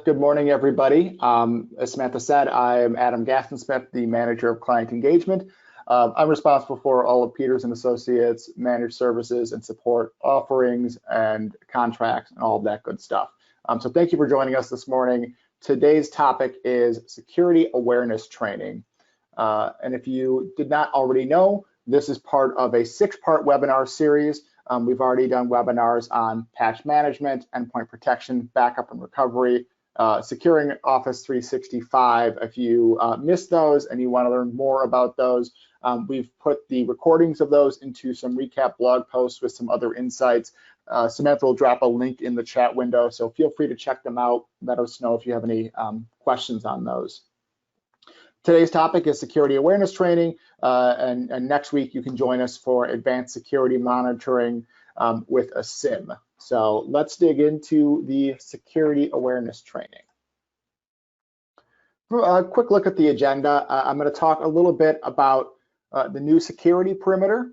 Good morning, everybody. As Samantha said, I'm Adam Gaston-Smith, the Manager of Client Engagement. I'm responsible for all of Peters & Associates, managed services and support offerings and contracts and all of that good stuff. So thank you for joining us this morning. Today's topic is security awareness training. And if you did not already know, this is part of a 6-part webinar series. We've already done webinars on patch management, endpoint protection, backup and recovery, securing Office 365. If you missed those and you want to learn more about those, we've put the recordings of those into some recap blog posts with some other insights. Samantha will drop a link in the chat window, so feel free to check them out. Let us know if you have any questions on those. Today's topic is security awareness training, and next week you can join us for advanced security monitoring with a SIM. So let's dig into the security awareness training. A quick look at the agenda. I'm going to talk a little bit about the new security perimeter.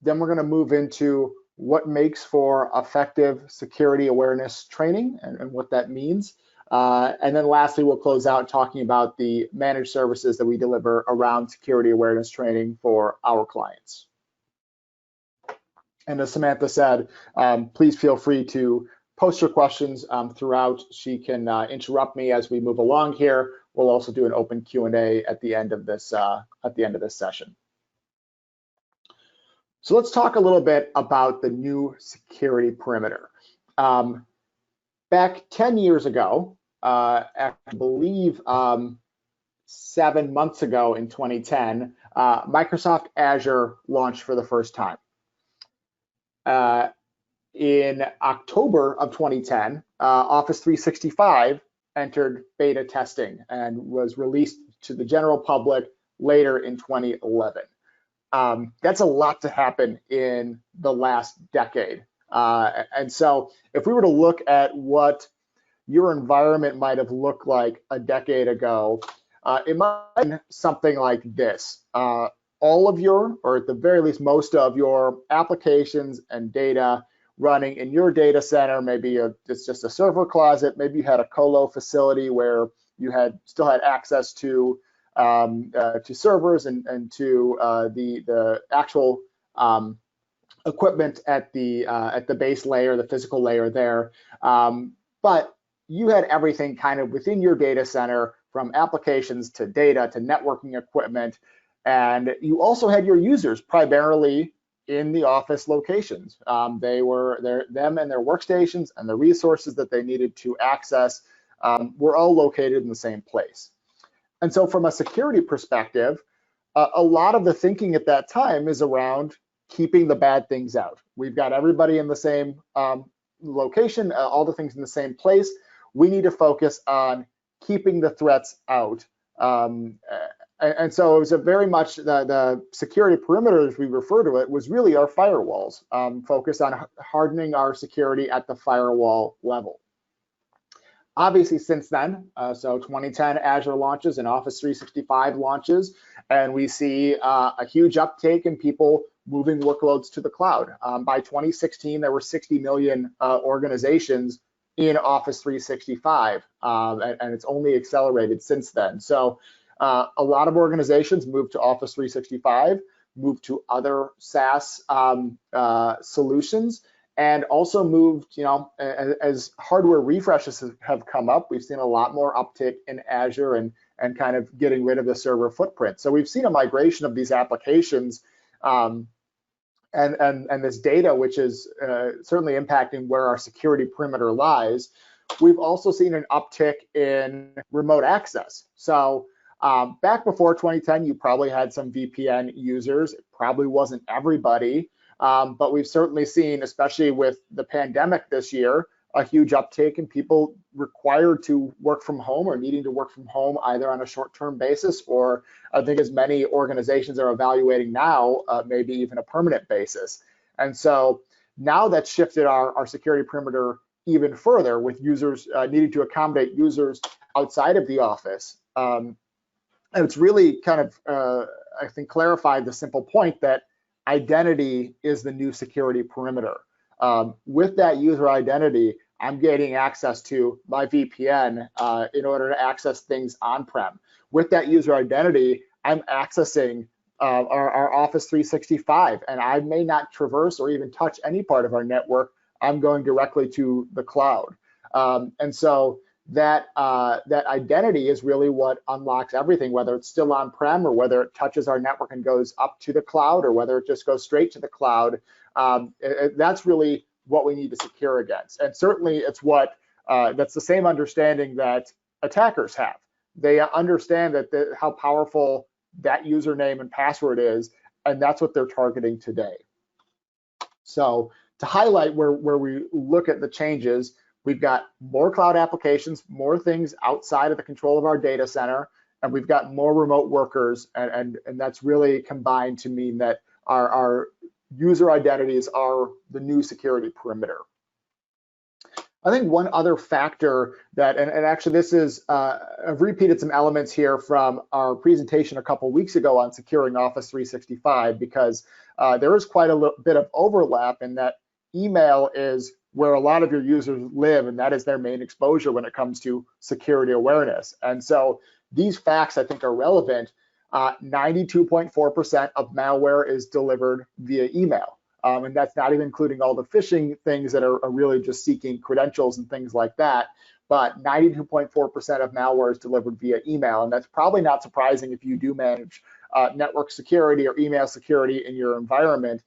Then we're going to move into what makes for effective security awareness training and what that means. And then lastly, we'll close out talking about the managed services that we deliver around security awareness training for our clients. And as Samantha said, please feel free to post your questions throughout. She can interrupt me as we move along here. We'll also do an open Q&A at the end of this session. So let's talk a little bit about the new security perimeter. Back 10 years ago, I believe 7 months ago in 2010, Microsoft Azure launched for the first time. In October of 2010, Office 365 entered beta testing and was released to the general public later in 2011. That's a lot to happen in the last decade. And so if we were to look at what your environment might have looked like a decade ago, it might be something like this. All of your, or at the very least most of your applications and data running in your data center, maybe it's just a server closet, maybe you had a colo facility where you still had access to servers and to the actual equipment at the base layer, the physical layer there. But you had everything kind of within your data center, from applications to data to networking equipment. And you also had your users primarily in the office locations. Them and their workstations and the resources that they needed to access were all located in the same place. And so from a security perspective, a lot of the thinking at that time is around keeping the bad things out. We've got everybody in the same location, all the things in the same place. We need to focus on keeping the threats out. And so it was a very much the security perimeter, as we refer to it, was really our firewalls, focused on hardening our security at the firewall level. Obviously, since then, so 2010 Azure launches and Office 365 launches, and we see a huge uptake in people moving workloads to the cloud. By 2016, there were 60 million organizations in Office 365, and it's only accelerated since then. So a lot of organizations moved to Office 365, moved to other SaaS solutions, and also moved, as hardware refreshes have come up, we've seen a lot more uptick in Azure and kind of getting rid of the server footprint. So we've seen a migration of these applications and this data, which is certainly impacting where our security perimeter lies. We've also seen an uptick in remote access. So back before 2010, you probably had some VPN users. It probably wasn't everybody, but we've certainly seen, especially with the pandemic this year, a huge uptake in people required to work from home or needing to work from home either on a short-term basis, or I think as many organizations are evaluating now, maybe even a permanent basis. And so now that's shifted our security perimeter even further, with users needing to accommodate users outside of the office. And it's really kind of, I think, clarified the simple point that identity is the new security perimeter. With that user identity, I'm getting access to my VPN in order to access things on-prem. With that user identity, I'm accessing our Office 365, and I may not traverse or even touch any part of our network. I'm going directly to the cloud. And so that identity is really what unlocks everything, whether it's still on-prem or whether it touches our network and goes up to the cloud or whether it just goes straight to the cloud. That's really what we need to secure against. And certainly it's what that's the same understanding that attackers have. They understand that how powerful that username and password is, and that's what they're targeting today. So to highlight where we look at the changes, we've got more cloud applications, more things outside of the control of our data center, and we've got more remote workers, and that's really combined to mean that our user identities are the new security perimeter. I think one other factor that, and actually this is, I've repeated some elements here from our presentation a couple weeks ago on securing Office 365, because there is quite a bit of overlap in that email is where a lot of your users live, and that is their main exposure when it comes to security awareness. And so these facts I think are relevant. 92.4% of malware is delivered via email. And that's not even including all the phishing things that are really just seeking credentials and things like that. But 92.4% of malware is delivered via email. And that's probably not surprising if you do manage network security or email security in your environment.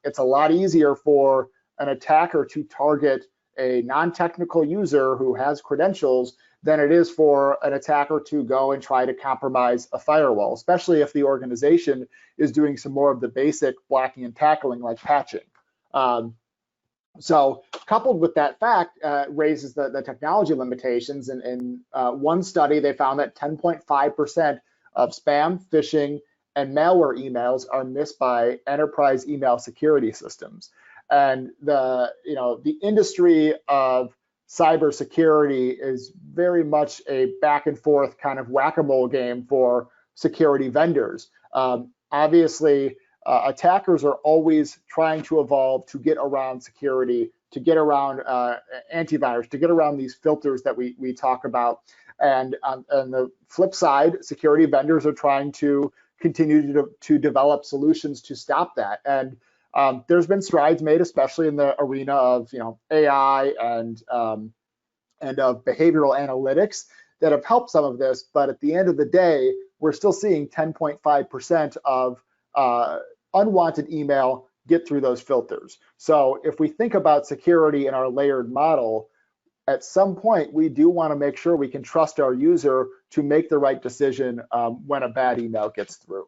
It's a lot easier for an attacker to target a non-technical user who has credentials than it is for an attacker to go and try to compromise a firewall, especially if the organization is doing some more of the basic blocking and tackling like patching. So coupled with that fact raises the technology limitations. In one study, they found that 10.5% of spam, phishing, and malware emails are missed by enterprise email security systems. And the industry of cybersecurity is very much a back and forth kind of whack-a-mole game for security vendors. Obviously, attackers are always trying to evolve to get around security, to get around antivirus, to get around these filters that we talk about. And on the flip side, security vendors are trying to continue to develop solutions to stop that. And there's been strides made, especially in the arena of AI and of behavioral analytics that have helped some of this. But at the end of the day, we're still seeing 10.5% of unwanted email get through those filters. So if we think about security in our layered model, at some point we do want to make sure we can trust our user to make the right decision when a bad email gets through.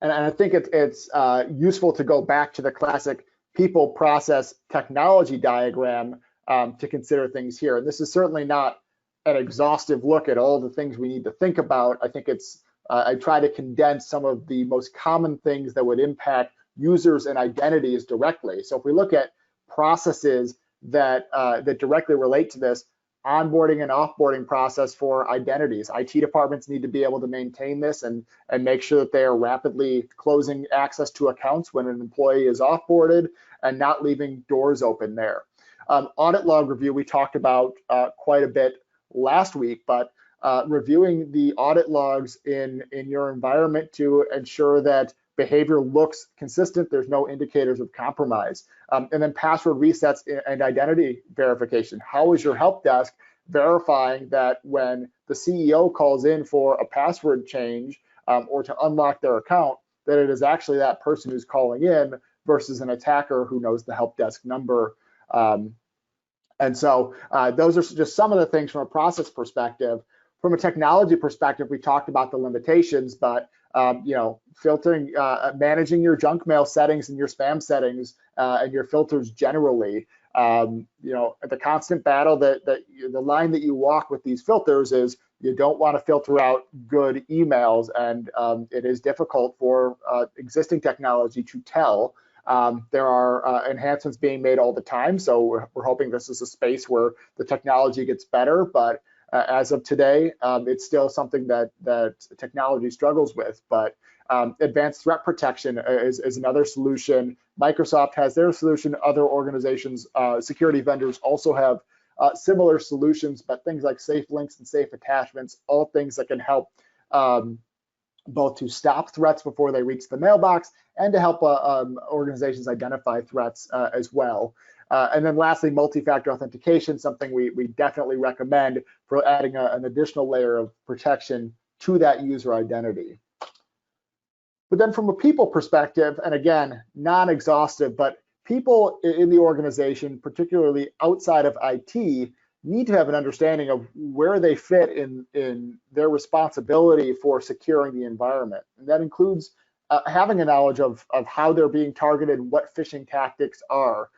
And I think it's useful to go back to the classic people, process, technology diagram to consider things here. And this is certainly not an exhaustive look at all the things we need to think about. I think it's, I try to condense some of the most common things that would impact users and identities directly. So if we look at processes that directly relate to this, onboarding and offboarding process for identities. IT departments need to be able to maintain this and make sure that they are rapidly closing access to accounts when an employee is offboarded and not leaving doors open there. Audit log review, we talked about quite a bit last week, but reviewing the audit logs in your environment to ensure that behavior looks consistent, there's no indicators of compromise. And then password resets and identity verification. How is your help desk verifying that when the CEO calls in for a password change or to unlock their account, that it is actually that person who's calling in versus an attacker who knows the help desk number? And so those are just some of the things from a process perspective. From a technology perspective, we talked about the limitations, but filtering, managing your junk mail settings and your spam settings and your filters generally. The constant battle the line that you walk with these filters is you don't want to filter out good emails, and it is difficult for existing technology to tell. There are enhancements being made all the time, so we're hoping this is a space where the technology gets better, but as of today, it's still something that technology struggles with. But advanced threat protection is another solution Microsoft has their solution. Other organizations, security vendors also have similar solutions, but things like safe links and safe attachments, all things that can help both to stop threats before they reach the mailbox and to help organizations identify threats as well. And then lastly, multi-factor authentication, something we definitely recommend for adding an additional layer of protection to that user identity. But then from a people perspective, and again, non-exhaustive, but people in the organization, particularly outside of IT, need to have an understanding of where they fit in their responsibility for securing the environment. And that includes having a knowledge of how they're being targeted, what phishing tactics are,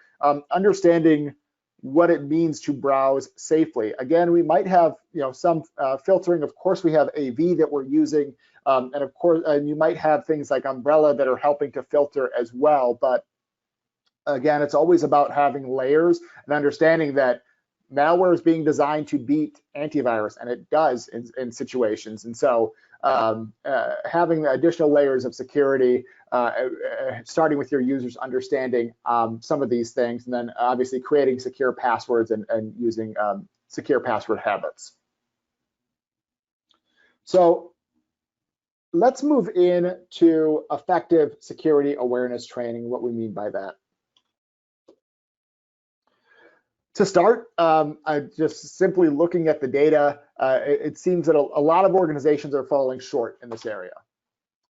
understanding what it means to browse safely. Again, we might have some filtering. Of course, we have AV that we're using, and of course, you might have things like Umbrella that are helping to filter as well. But again, it's always about having layers and understanding that malware is being designed to beat antivirus, and it does in situations. And so having additional layers of security, starting with your users understanding some of these things, and then obviously creating secure passwords and using secure password habits. So let's move into effective security awareness training, what we mean by that. To start, just simply looking at the data, it seems that a lot of organizations are falling short in this area.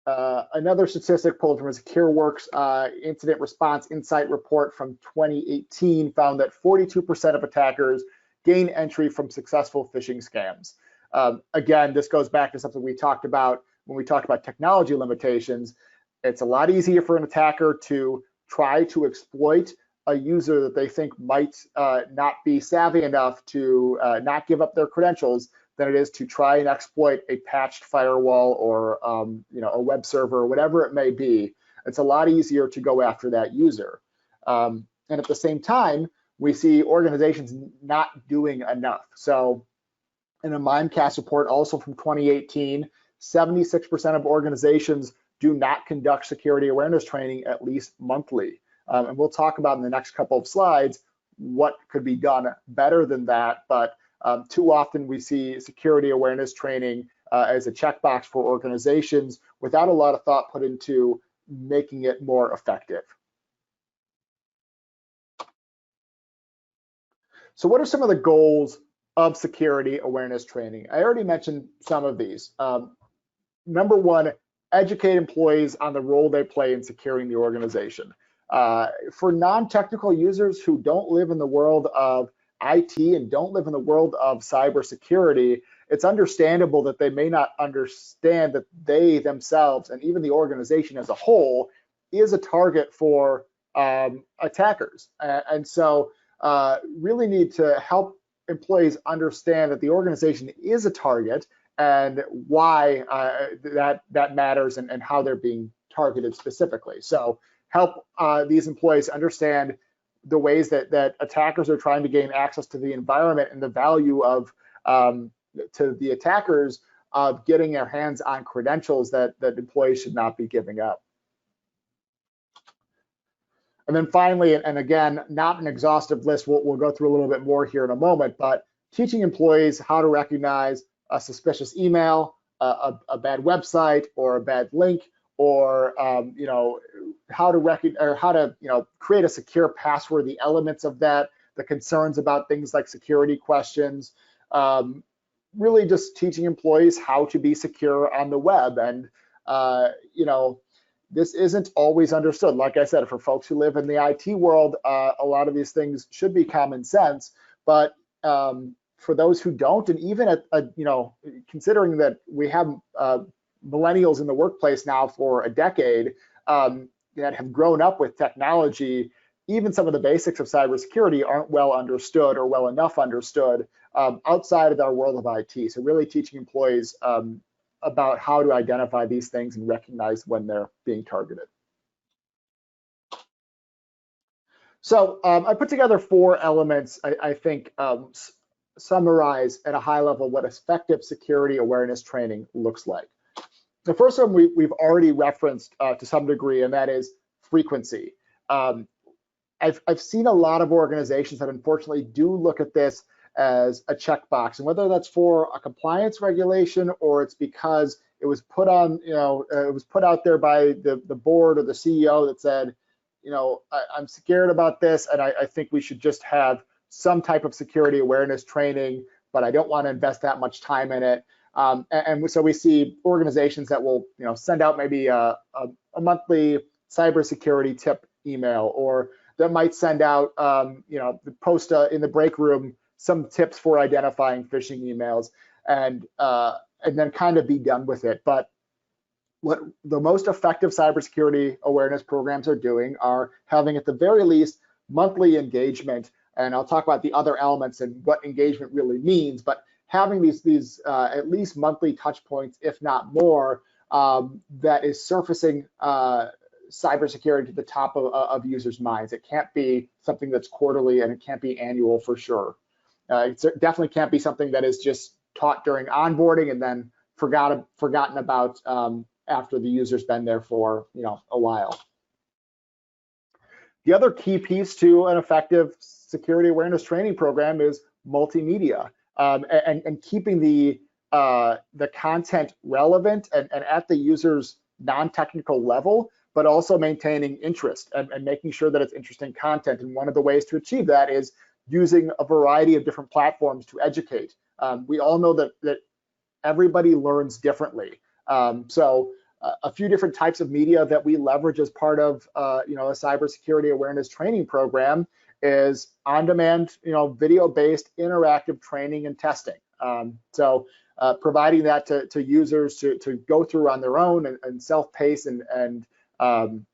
Another statistic pulled from a SecureWorks Incident Response Insight report from 2018 found that 42% of attackers gain entry from successful phishing scams. Again, this goes back to something we talked about when we talked about technology limitations. It's a lot easier for an attacker to try to exploit a user that they think might not be savvy enough to not give up their credentials than it is to try and exploit a patched firewall or a web server or whatever it may be. It's a lot easier to go after that user. And at the same time, we see organizations not doing enough. So in a Mimecast report also from 2018, 76% of organizations do not conduct security awareness training at least monthly. And we'll talk about in the next couple of slides what could be done better than that. But too often we see security awareness training as a checkbox for organizations without a lot of thought put into making it more effective. So what are some of the goals of security awareness training? I already mentioned some of these. Number one, educate employees on the role they play in securing the organization. For non-technical users who don't live in the world of IT and don't live in the world of cybersecurity, it's understandable that they may not understand that they themselves and even the organization as a whole is a target for attackers. And so really need to help employees understand that the organization is a target and why that matters and how they're being targeted specifically. So help these employees understand the ways that attackers are trying to gain access to the environment and the value of to the attackers of getting their hands on credentials that employees should not be giving up. And then finally, and again, not an exhaustive list, we'll go through a little bit more here in a moment, but teaching employees how to recognize a suspicious email, a bad website, or a bad link, or how to create a secure password, the elements of that, the concerns about things like security questions, really just teaching employees how to be secure on the web. And this isn't always understood. Like I said, for folks who live in the IT world, a lot of these things should be common sense, but for those who don't, and even considering that we have millennials in the workplace now for a decade that have grown up with technology, even some of the basics of cybersecurity aren't well understood or well enough understood outside of our world of IT. So really teaching employees about how to identify these things and recognize when they're being targeted. So I put together 4 elements I think summarize at a high level what effective security awareness training looks like. The first one we've already referenced to some degree, and that is frequency. I've seen a lot of organizations that unfortunately do look at this as a checkbox, and whether that's for a compliance regulation or it's because it was put on, it was put out there by the board or the CEO that said, I'm scared about this, and I think we should just have some type of security awareness training, but I don't want to invest that much time in it. And so we see organizations that will, send out maybe a monthly cybersecurity tip email, or that might send out, post in the break room some tips for identifying phishing emails, and then kind of be done with it. But what the most effective cybersecurity awareness programs are doing are having, at the very least, monthly engagement. And I'll talk about the other elements and what engagement really means, but having these at least monthly touch points, if not more, that is surfacing cybersecurity to the top of users' minds. It can't be something that's quarterly, and it can't be annual for sure. It definitely can't be something that is just taught during onboarding and then forgotten about after the user's been there for a while. The other key piece to an effective security awareness training program is multimedia, and keeping the content relevant and at the user's non-technical level, but also maintaining interest and making sure that it's interesting content. And one of the ways to achieve that is using a variety of different platforms to educate. We all know that everybody learns differently. So a few different types of media that we leverage as part of a cybersecurity awareness training program is on-demand, video-based interactive training and testing. So providing that to users to go through on their own and self-pace and have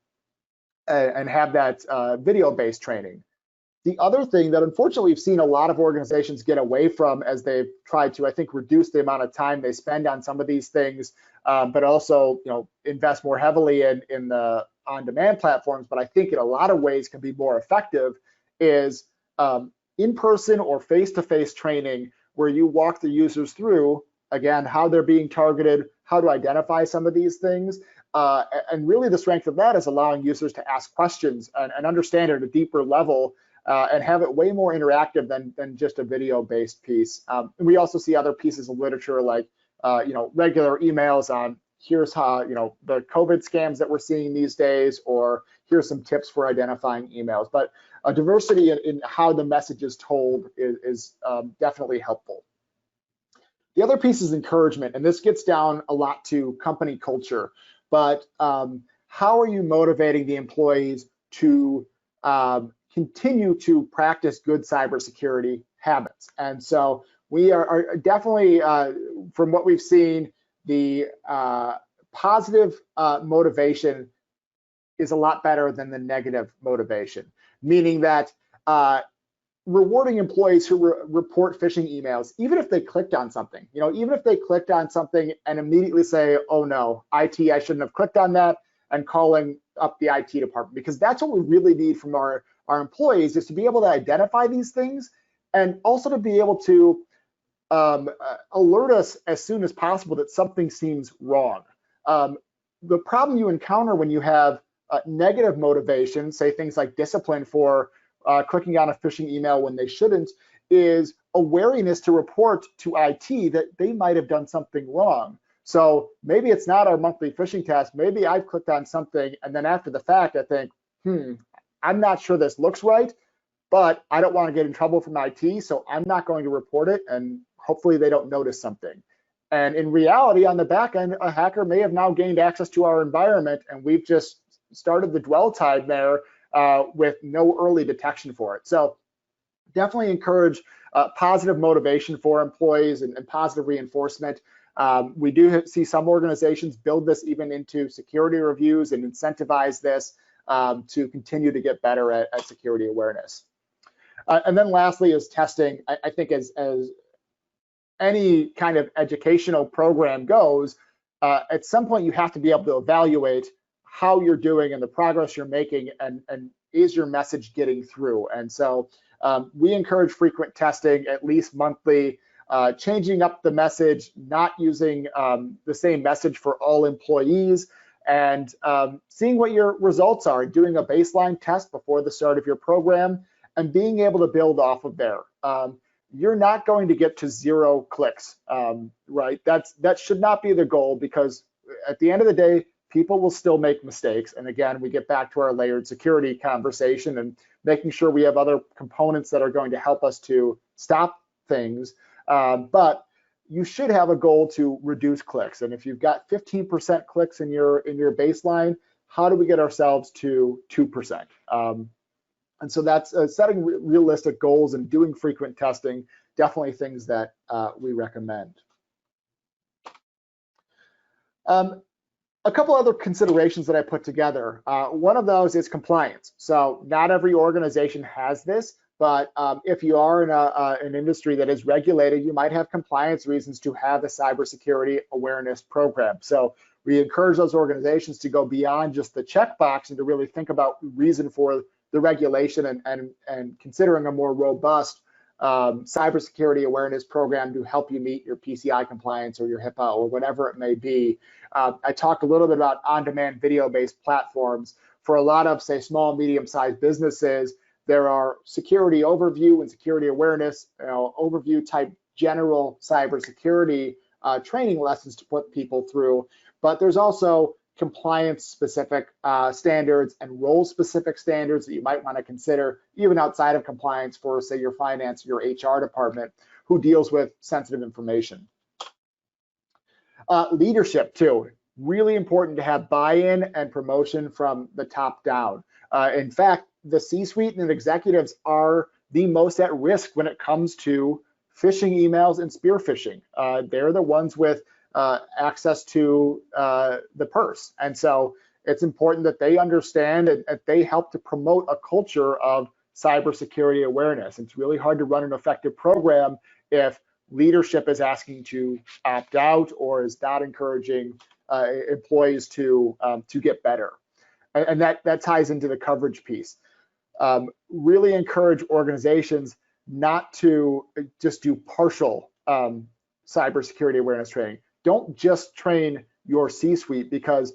that video-based training. The other thing that unfortunately we've seen a lot of organizations get away from as they've tried to, I think, reduce the amount of time they spend on some of these things, but also invest more heavily in the on-demand platforms, but I think in a lot of ways can be more effective, is in-person or face-to-face training where you walk the users through, again, how they're being targeted, how to identify some of these things. And really the strength of that is allowing users to ask questions and understand it at a deeper level, and have it way more interactive than just a video-based piece. And we also see other pieces of literature like regular emails on here's how the COVID scams that we're seeing these days, or here's some tips for identifying emails. But a diversity in how the message is told is definitely helpful. The other piece is encouragement, and this gets down a lot to company culture. But how are you motivating the employees to continue to practice good cybersecurity habits? And so we are definitely, from what we've seen, the positive motivation is a lot better than the negative motivation, meaning that rewarding employees who report phishing emails, even if they clicked on something, even if they clicked on something and immediately say, oh no, IT, I shouldn't have clicked on that, and calling up the IT department, because that's what we really need from our employees, is to be able to identify these things and also to be able to alert us as soon as possible that something seems wrong. The problem you encounter when you have negative motivation, say things like discipline for clicking on a phishing email when they shouldn't, is a wariness to report to IT that they might have done something wrong. So maybe it's not our monthly phishing test. Maybe I've clicked on something, and then after the fact, I think, I'm not sure this looks right, but I don't want to get in trouble from IT, so I'm not going to report it, and hopefully they don't notice something. And in reality, on the back end, a hacker may have now gained access to our environment, and we've just started the dwell time there with no early detection for it. So definitely encourage positive motivation for employees and positive reinforcement. We do see some organizations build this even into security reviews and incentivize this to continue to get better at security awareness. And then lastly is testing. I think as any kind of educational program goes, at some point you have to be able to evaluate how you're doing and the progress you're making, and is your message getting through. And so we encourage frequent testing, at least monthly, changing up the message, not using the same message for all employees, and seeing what your results are, doing a baseline test before the start of your program, and being able to build off of there. You're not going to get to 0 clicks, right? That should not be the goal, because at the end of the day, people will still make mistakes. And again, we get back to our layered security conversation and making sure we have other components that are going to help us to stop things. But you should have a goal to reduce clicks. And if you've got 15% clicks in your baseline, how do we get ourselves to 2%? And so that's setting realistic goals and doing frequent testing, definitely things that we recommend. A couple other considerations that I put together. One of those is compliance. So not every organization has this, but if you are in an industry that is regulated, you might have compliance reasons to have a cybersecurity awareness program. So we encourage those organizations to go beyond just the checkbox and to really think about reason for the regulation and considering a more robust cybersecurity awareness program to help you meet your PCI compliance or your HIPAA or whatever it may be. I talked a little bit about on-demand video-based platforms. For a lot of, say, small, medium-sized businesses, there are security overview and security awareness, overview type general cybersecurity training lessons to put people through. But there's also compliance-specific standards and role-specific standards that you might want to consider, even outside of compliance, for, say, your finance, your HR department, who deals with sensitive information. Leadership, too. Really important to have buy-in and promotion from the top down. In fact, the C-suite and executives are the most at risk when it comes to phishing emails and spear phishing. They're the ones with access to the purse. And so it's important that they understand and they help to promote a culture of cybersecurity awareness. It's really hard to run an effective program if leadership is asking to opt out or is not encouraging employees to get better. And that ties into the coverage piece. Really encourage organizations not to just do partial cybersecurity awareness training. Don't just train your C-suite, because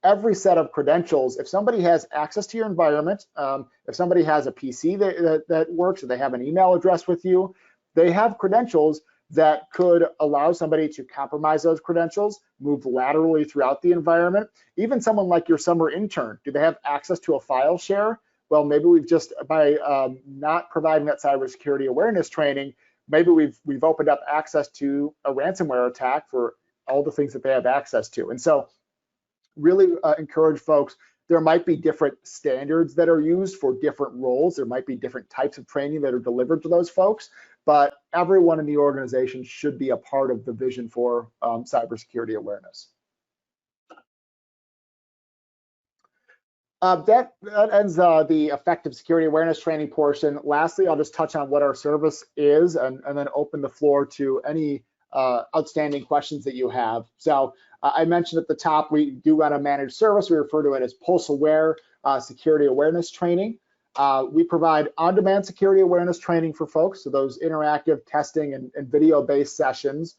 every set of credentials, if somebody has access to your environment, if somebody has a PC that works, or they have an email address with you, they have credentials that could allow somebody to compromise those credentials, move laterally throughout the environment. Even someone like your summer intern, do they have access to a file share? Well, maybe we've just, by not providing that cybersecurity awareness training, maybe we've opened up access to a ransomware attack for all the things that they have access to. And so really encourage folks, there might be different standards that are used for different roles. There might be different types of training that are delivered to those folks, but everyone in the organization should be a part of the vision for cybersecurity awareness. That ends the effective security awareness training portion. Lastly, I'll just touch on what our service is and then open the floor to any outstanding questions that you have. So I mentioned at the top, we do run a managed service. We refer to it as Pulse Aware Security Awareness Training. We provide on-demand security awareness training for folks, so those interactive testing and video-based sessions.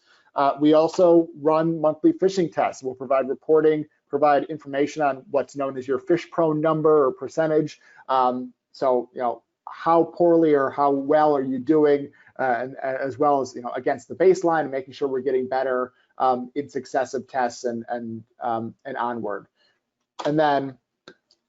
We also run monthly phishing tests. We'll provide reporting, provide information on what's known as your phish prone number or percentage. So, how poorly or how well are you doing, and as well as, against the baseline, and making sure we're getting better in successive tests and onward. And then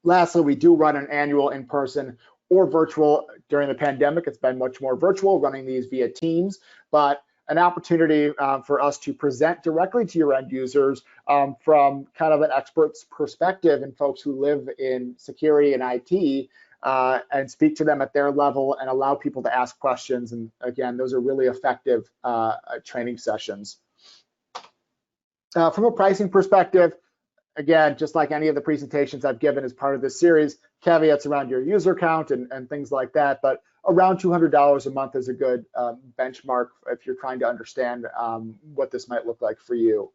lastly, we do run an annual in-person or virtual. During the pandemic, it's been much more virtual, running these via Teams, but an opportunity for us to present directly to your end users from kind of an expert's perspective and folks who live in security and IT, and speak to them at their level and allow people to ask questions. And again, those are really effective training sessions. From a pricing perspective, again, just like any of the presentations I've given as part of this series, caveats around your user count and things like that, but around $200 a month is a good benchmark if you're trying to understand what this might look like for you.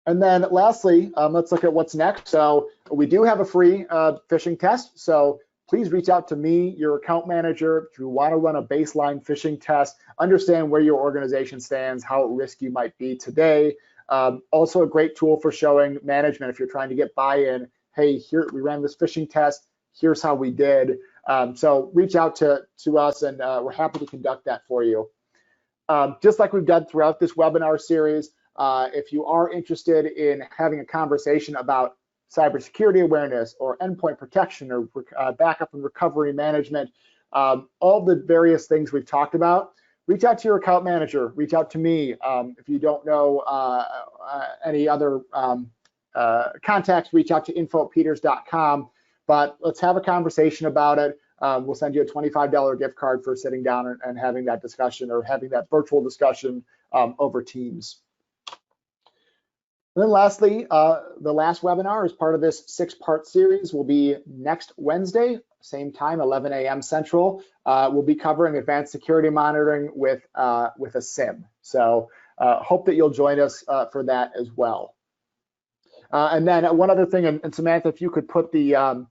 And then lastly, let's look at what's next. So we do have a free phishing test. So please reach out to me, your account manager, if you want to run a baseline phishing test, understand where your organization stands, how at risk you might be today. Also a great tool for showing management if you're trying to get buy-in. Hey, here we ran this phishing test. Here's how we did. So reach out to us, and we're happy to conduct that for you. Just like we've done throughout this webinar series, if you are interested in having a conversation about cybersecurity awareness or endpoint protection or backup and recovery management, all the various things we've talked about, reach out to your account manager, reach out to me. If you don't know any other contacts, reach out to info@peters.com, but let's have a conversation about it. We'll send you a $25 gift card for sitting down and having that discussion, or having that virtual discussion over Teams. And then lastly, the last webinar as part of this 6-part series will be next Wednesday, same time, 11 a.m. Central. We'll be covering advanced security monitoring with a SIM. So hope that you'll join us for that as well. And then one other thing, and Samantha, if you could put the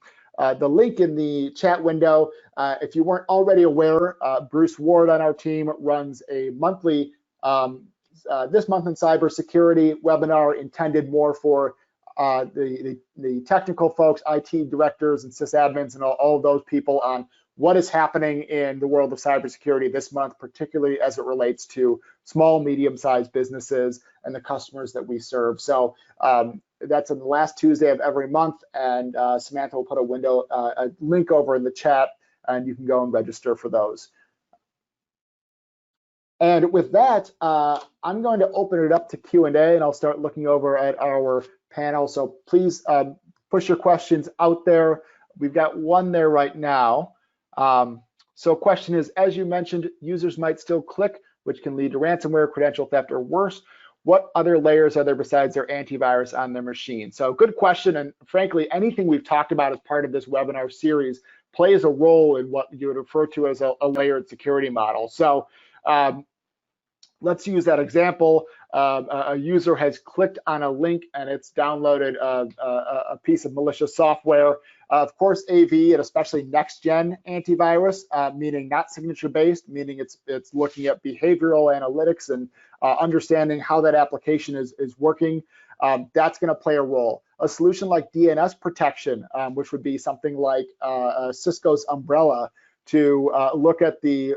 link in the chat window. If you weren't already aware, Bruce Ward on our team runs a monthly This Month in Cybersecurity webinar intended more for the technical folks, IT directors and sysadmins and all of those people on what is happening in the world of cybersecurity this month, particularly as it relates to small, medium-sized businesses and the customers that we serve. So that's on the last Tuesday of every month, and Samantha will put a link over in the chat, and you can go and register for those. And with that, I'm going to open it up to Q&A, and I'll start looking over at our panel. So please push your questions out there. We've got one there right now. So question is, as you mentioned, users might still click, which can lead to ransomware, credential theft, or worse. What other layers are there besides their antivirus on their machine? So good question, and frankly, anything we've talked about as part of this webinar series plays a role in what you would refer to as a layered security model. So let's use that example. A user has clicked on a link and it's downloaded a piece of malicious software. Of course, AV, and especially next-gen antivirus, meaning not signature-based, meaning it's looking at behavioral analytics and understanding how that application is working. That's going to play a role. A solution like DNS protection, which would be something like Cisco's Umbrella, to look at the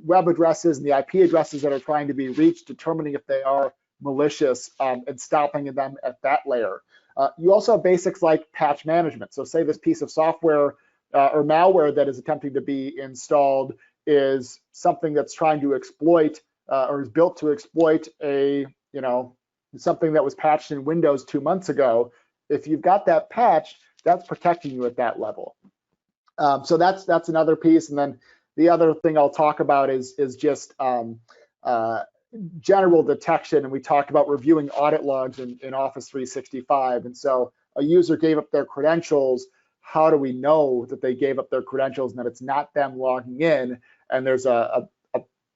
web addresses and the IP addresses that are trying to be reached, determining if they are malicious, and stopping them at that layer. You also have basics like patch management. So say this piece of software or malware that is attempting to be installed is something that's trying to exploit or is built to exploit something that was patched in Windows 2 months ago. If you've got that patch, that's protecting you at that level. So that's another piece. And then the other thing I'll talk about is just general detection. And we talked about reviewing audit logs in Office 365. And so a user gave up their credentials. How do we know that they gave up their credentials and that it's not them logging in? And there's a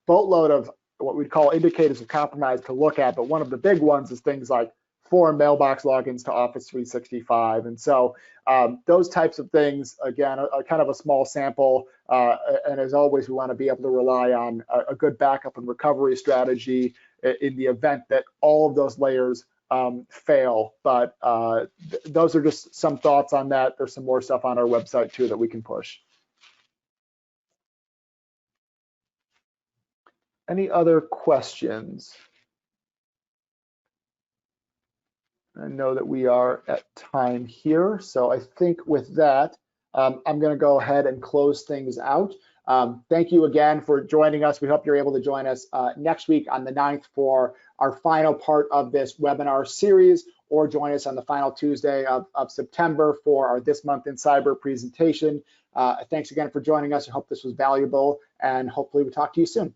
boatload of what we'd call indicators of compromise to look at. But one of the big ones is things like foreign mailbox logins to Office 365. And so those types of things, again, are kind of a small sample. And as always, we want to be able to rely on a good backup and recovery strategy in the event that all of those layers fail. But those are just some thoughts on that. There's some more stuff on our website too that we can push. Any other questions? I know that we are at time here, so I think with that, I'm going to go ahead and close things out. Thank you again for joining us. We hope you're able to join us next week on the 9th for our final part of this webinar series, or join us on the final Tuesday of September for our This Month in Cyber presentation. Thanks again for joining us. I hope this was valuable, and hopefully we'll talk to you soon.